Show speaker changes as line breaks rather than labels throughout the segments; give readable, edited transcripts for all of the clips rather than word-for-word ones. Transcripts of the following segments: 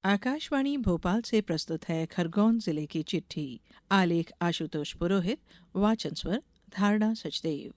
आकाशवाणी भोपाल से प्रस्तुत है खरगोन जिले की चिट्ठी। आलेख आशुतोष पुरोहित। वाचन स्वर धारणा सचदेव।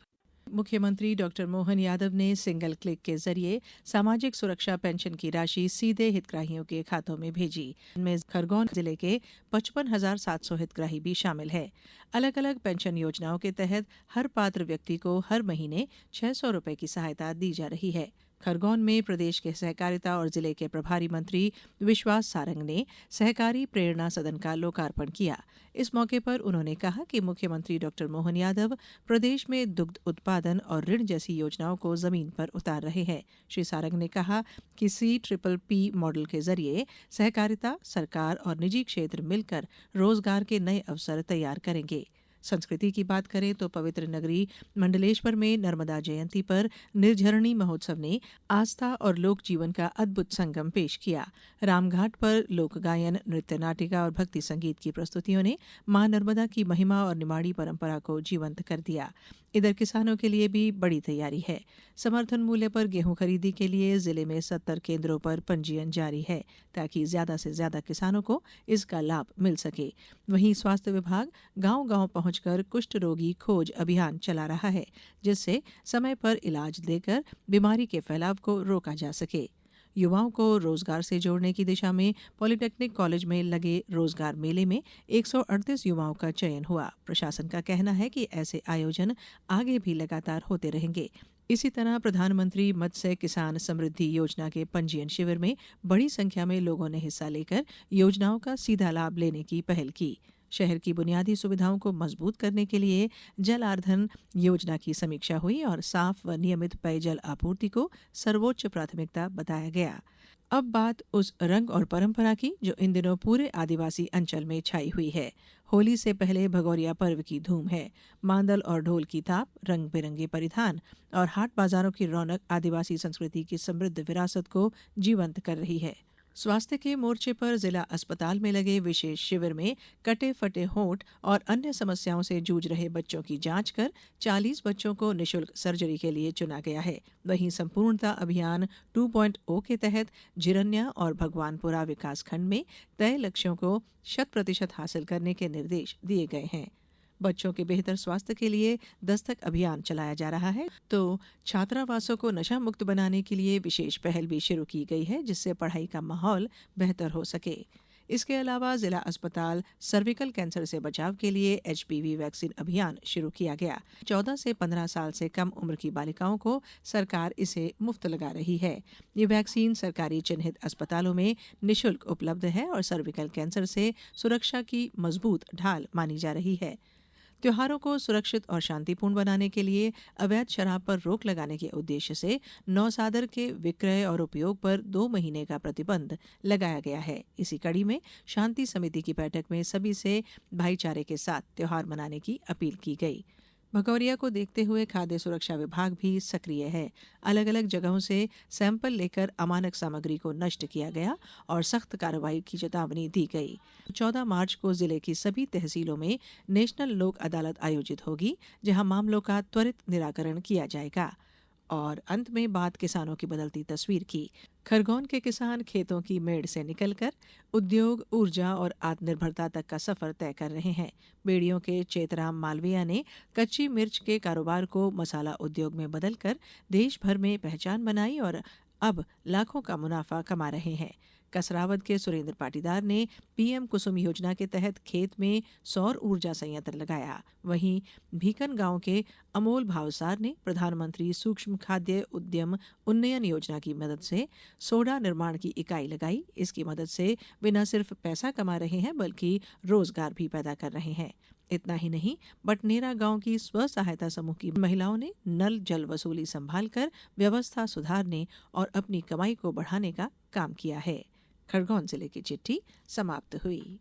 मुख्यमंत्री डॉक्टर मोहन यादव ने सिंगल क्लिक के जरिए सामाजिक सुरक्षा पेंशन की राशि सीधे हितग्राहियों के खातों में भेजी। इनमें खरगोन जिले के 55,700 हितग्राही भी शामिल है। अलग अलग पेंशन योजनाओं के तहत हर पात्र व्यक्ति को हर महीने 600 रुपए की सहायता दी जा रही है। खरगोन में प्रदेश के सहकारिता और जिले के प्रभारी मंत्री विश्वास सारंग ने सहकारी प्रेरणा सदन का लोकार्पण किया। इस मौके पर उन्होंने कहा कि मुख्यमंत्री डॉक्टर मोहन यादव प्रदेश में दुग्ध उत्पादन और ऋण जैसी योजनाओं को जमीन पर उतार रहे हैं। श्री सारंग ने कहा कि CPPP मॉडल के जरिए सहकारिता, सरकार और निजी क्षेत्र मिलकर रोजगार के नए अवसर तैयार करेंगे। संस्कृति की बात करें तो पवित्र नगरी मंडलेश्वर में नर्मदा जयंती पर निर्झरणी महोत्सव ने आस्था और लोक जीवन का अद्भुत संगम पेश किया। रामघाट पर लोक गायन, नृत्य नाटिका और भक्ति संगीत की प्रस्तुतियों ने मां नर्मदा की महिमा और निमाड़ी परंपरा को जीवंत कर दिया। इधर किसानों के लिए भी बड़ी तैयारी है। समर्थन मूल्य पर गेहूं खरीदी के लिए जिले में 70 केंद्रों पर पंजीयन जारी है ताकि ज्यादा से ज्यादा किसानों को इसका लाभ मिल सके। वहीं स्वास्थ्य विभाग गांव-गांव पहुंचकर कुष्ठ रोगी खोज अभियान चला रहा है, जिससे समय पर इलाज देकर बीमारी के फैलाव को रोका जा सके। युवाओं को रोजगार से जोड़ने की दिशा में पॉलिटेक्निक कॉलेज में लगे रोजगार मेले में 138 युवाओं का चयन हुआ। प्रशासन का कहना है कि ऐसे आयोजन आगे भी लगातार होते रहेंगे। इसी तरह प्रधानमंत्री मत्स्य किसान समृद्धि योजना के पंजीयन शिविर में बड़ी संख्या में लोगों ने हिस्सा लेकर योजनाओं का सीधा लाभ लेने की पहल की। शहर की बुनियादी सुविधाओं को मजबूत करने के लिए जलार्धन योजना की समीक्षा हुई और साफ व नियमित पेयजल आपूर्ति को सर्वोच्च प्राथमिकता बताया गया। अब बात उस रंग और परंपरा की जो इन दिनों पूरे आदिवासी अंचल में छाई हुई है। होली से पहले भगौरिया पर्व की धूम है। मांदल और ढोल की थाप, रंग बिरंगे परिधान और हाट बाजारों की रौनक आदिवासी संस्कृति की समृद्ध विरासत को जीवंत कर रही है। स्वास्थ्य के मोर्चे पर जिला अस्पताल में लगे विशेष शिविर में कटे फटे होंठ और अन्य समस्याओं से जूझ रहे बच्चों की जांच कर 40 बच्चों को निशुल्क सर्जरी के लिए चुना गया है। वहीं संपूर्णता अभियान 2.0 के तहत जिरन्या और भगवानपुरा विकासखंड में तय लक्ष्यों को 100% हासिल करने के निर्देश दिए गए हैं। बच्चों के बेहतर स्वास्थ्य के लिए दस्तक अभियान चलाया जा रहा है, तो छात्रावासों को नशा मुक्त बनाने के लिए विशेष पहल भी शुरू की गई है, जिससे पढ़ाई का माहौल बेहतर हो सके। इसके अलावा जिला अस्पताल सर्विकल कैंसर से बचाव के लिए HPV वैक्सीन अभियान शुरू किया गया। 14 से 15 साल से कम उम्र की बालिकाओं को सरकार इसे मुफ्त लगा रही है। ये वैक्सीन सरकारी चिन्हित अस्पतालों में निशुल्क उपलब्ध है और सर्विकल कैंसर से सुरक्षा की मजबूत ढाल मानी जा रही है। त्योहारों को सुरक्षित और शांतिपूर्ण बनाने के लिए अवैध शराब पर रोक लगाने के उद्देश्य से नौसादर के विक्रय और उपयोग पर 2 महीने का प्रतिबंध लगाया गया है। इसी कड़ी में शांति समिति की बैठक में सभी से भाईचारे के साथ त्योहार मनाने की अपील की गई। भगौरिया को देखते हुए खाद्य सुरक्षा विभाग भी सक्रिय है। अलग अलग जगहों से सैंपल लेकर अमानक सामग्री को नष्ट किया गया और सख्त कार्रवाई की चेतावनी दी गई। 14 मार्च को जिले की सभी तहसीलों में नेशनल लोक अदालत आयोजित होगी, जहां मामलों का त्वरित निराकरण किया जाएगा। और अंत में बात किसानों की बदलती तस्वीर की। खरगोन के किसान खेतों की मेड़ से निकलकर उद्योग, ऊर्जा और आत्मनिर्भरता तक का सफर तय कर रहे हैं। बेड़ियों के चेतराम मालवीया ने कच्ची मिर्च के कारोबार को मसाला उद्योग में बदलकर देश भर में पहचान बनाई और अब लाखों का मुनाफा कमा रहे हैं। कसरावद के सुरेंद्र पाटीदार ने PM कुसुम योजना के तहत खेत में सौर ऊर्जा संयंत्र लगाया। वहीं भीकन गांव के अमोल भावसार ने प्रधानमंत्री सूक्ष्म खाद्य उद्यम उन्नयन योजना की मदद से सोडा निर्माण की इकाई लगाई। इसकी मदद से वे न सिर्फ पैसा कमा रहे हैं बल्कि रोजगार भी पैदा कर रहे हैं। इतना ही नहीं, बटनेरा गांव की स्व सहायता समूह की महिलाओं ने नल जल वसूली संभालकर व्यवस्था सुधारने और अपनी कमाई को बढ़ाने का काम किया है। खरगोन जिले की चिट्ठी समाप्त हुई।